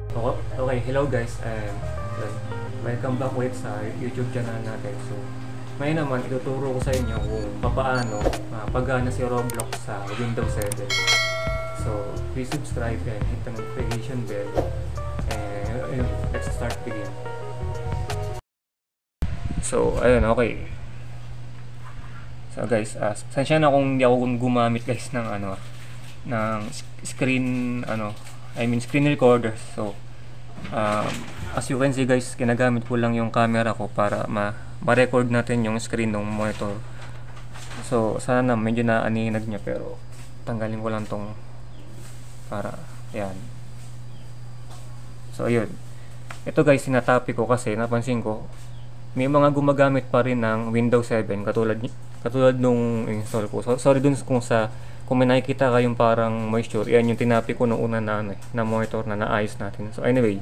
Okay, hello guys, and welcome back ulit sa YouTube channel natin. So, ngayon naman ituturo ko sa inyo kung paano pagana si Roblox sa Windows 7. So, please subscribe and hit the notification bell. And let's start begin. So, ayun, okay. So guys, sensya na kung hindi ako gumamit guys ng screen screen recorder. So as you can see guys, ginagamit ko lang yung camera ko para ma-record natin yung screen ng monitor. So sana medyo naaninag niya, pero tanggalin ko lang tong para yan. So ayun, ito guys, sinatapi ko kasi napansin ko may mga gumagamit pa rin ng Windows 7 katulad nung install ko. So, sorry dun kung may nakikita kayong parang moisture, yan yung tinapi ko nung una na monitor na naayos natin. So anyway,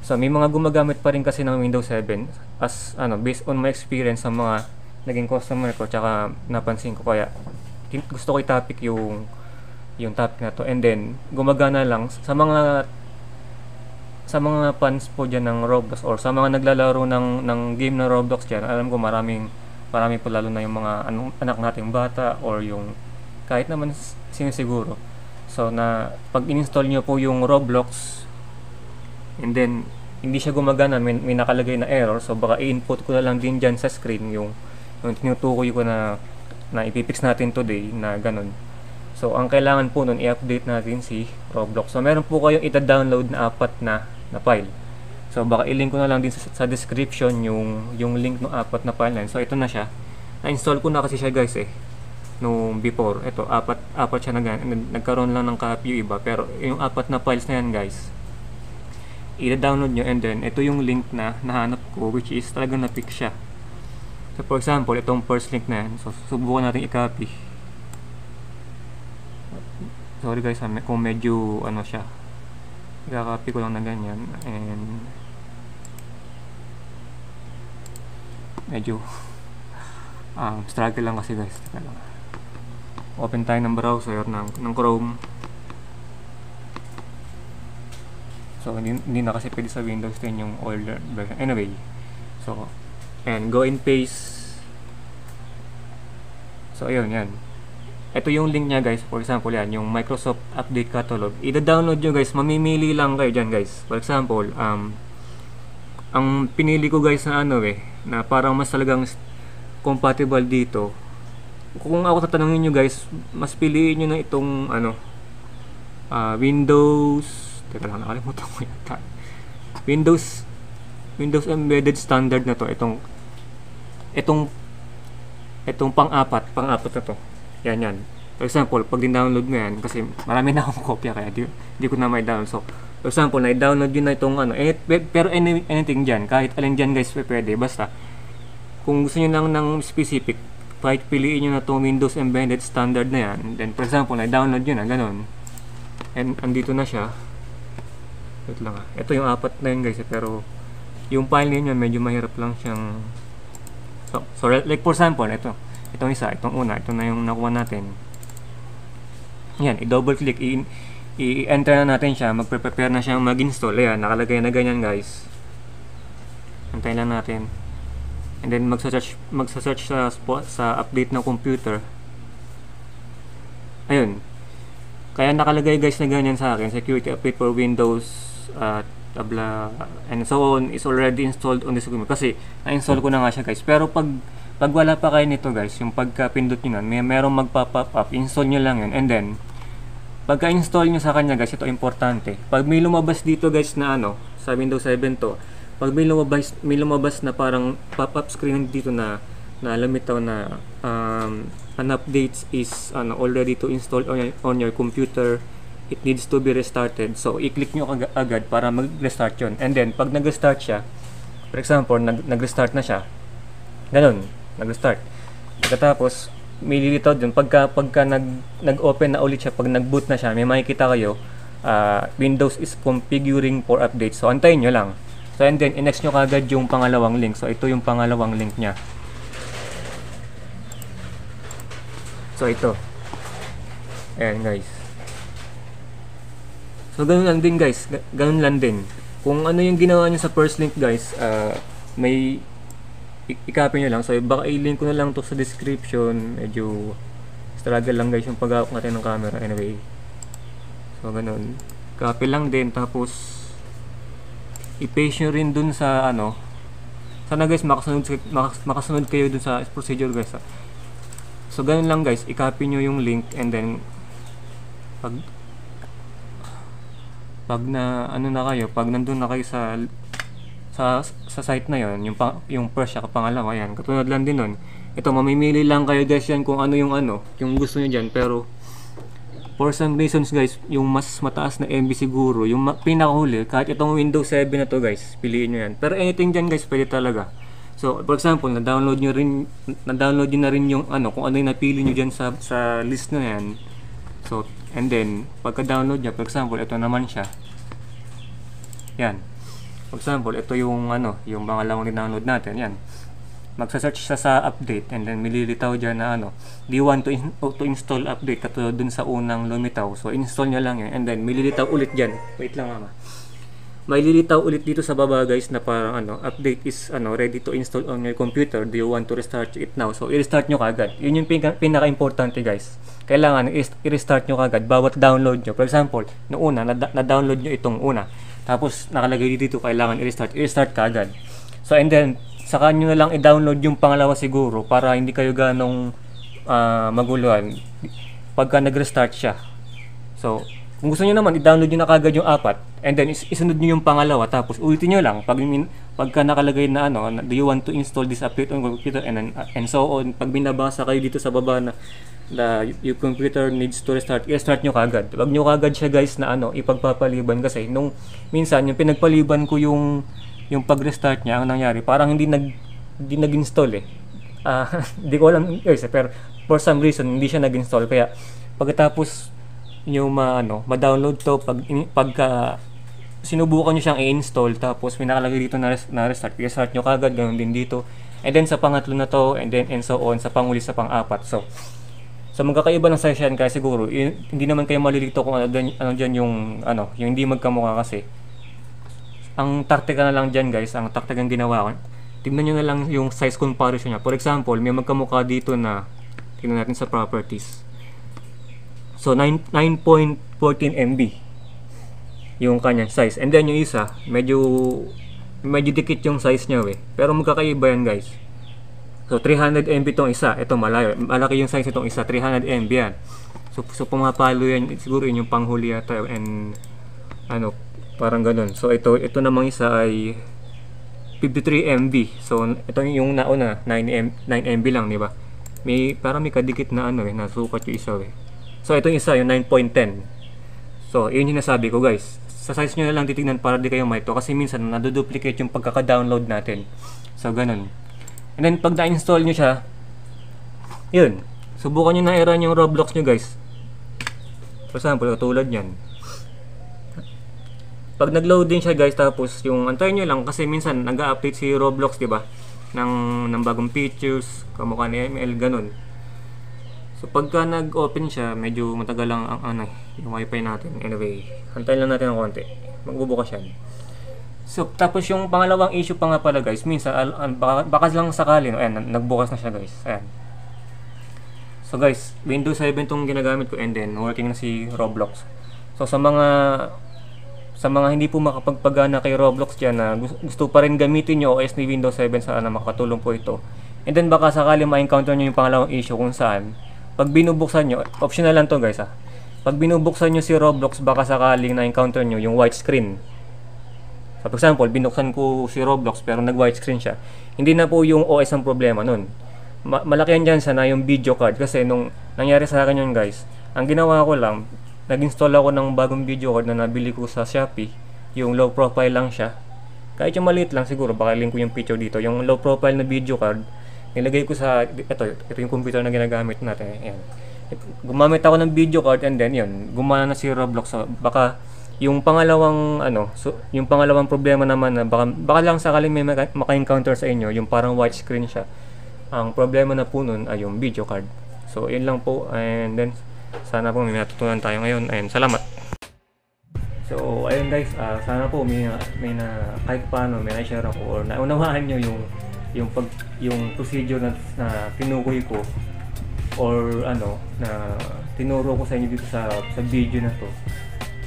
so may mga gumagamit pa rin kasi ng Windows 7 as based on my experience sa mga naging customer ko, tsaka napansin ko, kaya gusto ko i-topic yung topic na to. And then gumagana lang sa mga fans po dyan ng Roblox, or sa mga naglalaro ng game na Roblox dyan. Alam ko marami po, lalo na yung mga anak nating bata, or yung kahit naman sino siguro. So na pag in-install nyo po yung Roblox and then hindi siya gumagana, may nakalagay na error, so baka i-input ko na lang din dyan sa screen yung tinutukoy ko na ipipix natin today na ganun. So ang kailangan po nun, i-update natin si Roblox. So meron po kayong ita-download na apat na file. So baka i-link ko na lang din sa description yung link ng apat na file na. So ito na siya. Na-install ko na kasi siya guys nung before. Ito, apat siya nagkaroon lang ng copy yung iba, pero yung apat na files na yan guys, i-download nyo, and then ito yung link na nahanap ko, which is talagang na-pick siya. So for example, itong first link na yan, so subukan natin i-copy. Sorry guys kung medyo siya, i-copy ko lang na ganyan, and medyo struggle lang kasi guys. Teka lang, open tayo ng browser ng Chrome. So hindi na kasi pwede sa Windows 10 yung older version. Anyway, so and go and paste. So ayun, yan. Ito yung link niya guys. For example, yan yung Microsoft Update Catalog. I-download nyo guys, mamimili lang kayo dyan guys. For example, ang pinili ko guys na na parang mas talagang compatible dito. Kung ako tatanungin nyo guys, mas piliin nyo na itong Windows, teka lang, nakalimutan ko yata. Windows Embedded Standard na to. Itong pang-apat na to. Yan. For example, pag din-download mo yan, kasi marami na akong kopya, kaya di ko na may download. So for example, na-download yun na itong pero anything dyan, kahit alin dyan guys, pwede. Basta kung gusto nyo lang ng specific, kahit piliin nyo na itong Windows Embedded Standard na yan. Then for example, na-download nyo na ganun, and andito na siya. Wait lang, ito yung apat na yun guys, pero yung file niya medyo mahirap lang siyang so like for example, itong isa, itong una, ito na yung nakuha natin. Yan, i-double click, i-enter na natin siya, magpe-prepare na siyang mag-install. Ayan, nakalagay na ganyan guys. Antayin lang natin. And then magsa-search sa update ng computer. Ayun. Kaya nakalagay guys na ganyan sa akin, security update for Windows tabla and so on is already installed on this computer. Kasi na-install ko na nga siya guys. Pero pag wala pa kayo nito guys, yung pagka-pindot nyo nun, merong magpa-pop up, install nyo lang yun. And then pagka-install nyo sa kanya guys, ito importante. Pag may lumabas dito guys na sa Windows 7 to, pag may lumabas na parang pop-up screen dito na limitaw na an update is already to install on your computer, it needs to be restarted. So i-click nyo agad para mag-restart yun. And then pag nag-restart siya, for example, nag-restart na siya, ganun, nag-restart. Pagkatapos may lilitaw dun, pagka nag-open na ulit siya, pag nag-boot na siya, may makikita kayo, Windows is configuring for update. So antayin nyo lang. So and then i-next nyo kagad yung pangalawang link. So ito yung pangalawang link nya. So ito, ayan guys. So ganun lang din guys, ganun lang din. Kung ano yung ginawa nyo sa first link guys, may i-copy nyo lang. So baka i-link ko na lang to sa description. Medyo struggle lang guys yung pag-hawak natin ng camera anyway. So ganun. Copy lang din, tapos i-paste nyo rin dun sa ano. Sana guys makasunod kayo dun sa procedure guys. So ganun lang guys, i-copy nyo yung link, and then pag na ano na kayo, pag nandun na kayo sa site na yon, yung first siya pangalawa, yan katulad lang din nun. Ito, mamimili lang kayo guys yan kung ano yung gusto niyo diyan, pero for some reasons guys, yung mas mataas na MB siguro, yung pinakahuli, kahit itong Windows 7 na to guys, piliin nyo yan. Pero anything dyan guys, pwede talaga. So for example, na-download nyo na rin yung kung ano yung napili nyo dyan sa list na yan. So, and then, pagka-download nyo, for example, ito naman siya. Yan. For example, ito yung yung pangalawang download natin. Yan. Magsa-search siya sa update, and then mililitaw dyan na do you want to install update, katulad dun sa unang lumitaw. So, install nyo lang yan, and then mililitaw ulit dyan. Wait lang mama. Mililitaw ulit dito sa baba guys na parang update is ready to install on your computer. Do you want to restart it now? So, i-restart nyo kagad. Yun yung pinaka-importante guys. Kailangan i-restart nyo kagad bawat download nyo. For example, noong una, na-download nyo itong una. Tapos, nakalagay dito, kailangan i-restart kagad. So, and then, saka nyo na lang i-download yung pangalawa siguro para hindi kayo ganong maguluhan pagka nag-restart siya. So, kung gusto nyo naman, i-download nyo na kagad yung apat, and then isunod nyo yung pangalawa, tapos ulitin nyo lang pagka nakalagay na do you want to install this update on computer, and so on. Pag binabasa kayo dito sa baba na your computer needs to restart, i-start nyo kagad. Wag nyo kagad siya guys na ipagpapaliban, kasi nung minsan yung pinagpaliban ko yung pag-restart niya, ang nangyari parang hindi nag-install hindi ko alam guys, pero for some reason hindi siya nag-install. Kaya pagkatapos nyo ma-download to, pagka sinubukan nyo siyang i-install, tapos may nakalagay dito na restart, i-start nyo kagad. Ganoon din dito, and then sa pangatlo na to, and so on, sa panguli, sa pang-apat. So magkakaiba ng size yan, kaya siguro hindi naman kayo malilito kung ano dyan yung hindi magkamukha. Kasi ang taktika na lang dyan guys, ang taktikang ginawa ko, tignan nyo na lang yung size comparison nya. For example, may magkamukha dito na, tignan natin sa properties. So 9.14 MB yung kanyang size, and then yung isa medyo dikit yung size niya pero magkakaiba yan guys. So 300 MB tong isa, ito malaki yung size itong isa, 300 MB yan. So pumapalo yan, siguro yun yung panghuli yata, and parang ganun. So ito namang isa ay 53 MB. So ito yung nauna 9 MB lang, di ba? Parang may kadikit na nasukat yung isa So ito yung isa, yung 9.10. So yun yung nasabi ko guys, sa size nyo na lang titignan para di kayo malito, kasi minsan naduduplicate yung pagkaka-download natin. So ganun. And then pag na-install nyo siya, yun, subukan nyo na i-run yung Roblox nyo guys. For example, katulad yan. Pag nag-load din siya guys, tapos yung antayin nyo lang, kasi minsan nag-update si Roblox, diba, ng bagong features, kamukha ni ML, ganun. So pagka nag-open siya, medyo matagal lang yung wifi natin. Anyway, hantayin lang natin ng konti, magbubukas yan. So tapos yung pangalawang issue pa nga pala guys, minsan baka lang sakali nagbukas na siya guys. Ayan. So guys, Windows 7 tong ginagamit ko, and then working na si Roblox. So sa mga hindi po makapagpagana kay Roblox dyan, na gusto pa rin gamitin nyo OS ni Windows 7, sana makakatulong po ito. And then baka sakali ma-encounter nyo yung pangalawang issue, kung saan pag binubuksan nyo, optional lang to guys pag binubuksan nyo si Roblox, baka sakaling na-encounter nyo yung white screen. So for example, binuksan ko si Roblox pero nag-white screen siya. Hindi na po yung OS ang problema nun. Malaki yan dyan sana yung video card, kasi nung nangyari sa akin yun guys, ang ginawa ko lang, nag-install ako ng bagong video card na nabili ko sa Shopee. Yung low profile lang siya, kahit yung maliit lang siguro, baka link ko yung picture dito. Yung low profile na video card, nilagay ko sa ito yung computer na ginagamit natin. Ayan. Gumamit ako ng video card, and then yun, gumana na si Roblox. So baka yung pangalawang yung pangalawang problema naman, na baka lang sakaling may maka-encounter sa inyo, yung parang white screen siya. Ang problema na po nun ay yung video card. So yun lang po, and then sana po may natutunan tayo ngayon, and salamat. So, ayun guys, sana po may na kahit paano may na-share ako or naunawaan nyo yung procedure na tinukoy ko or ano na tinuro ko sa inyo dito sa video na to.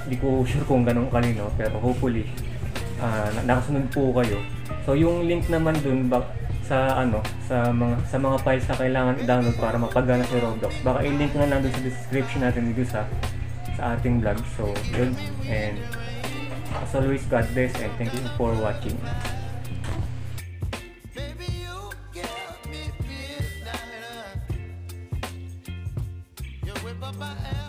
Hindi ko sure kung ganun kanino, pero hopefully nakasunod po kayo. So, yung link naman dun sa mga files na kailangan i-download para mapagana si Roblox, baka i-link na lang dun sa description natin dito sa ating vlog. So, yun. And as always, God bless and thank you for watching. Baby, you give me midnight. You whip up my ass.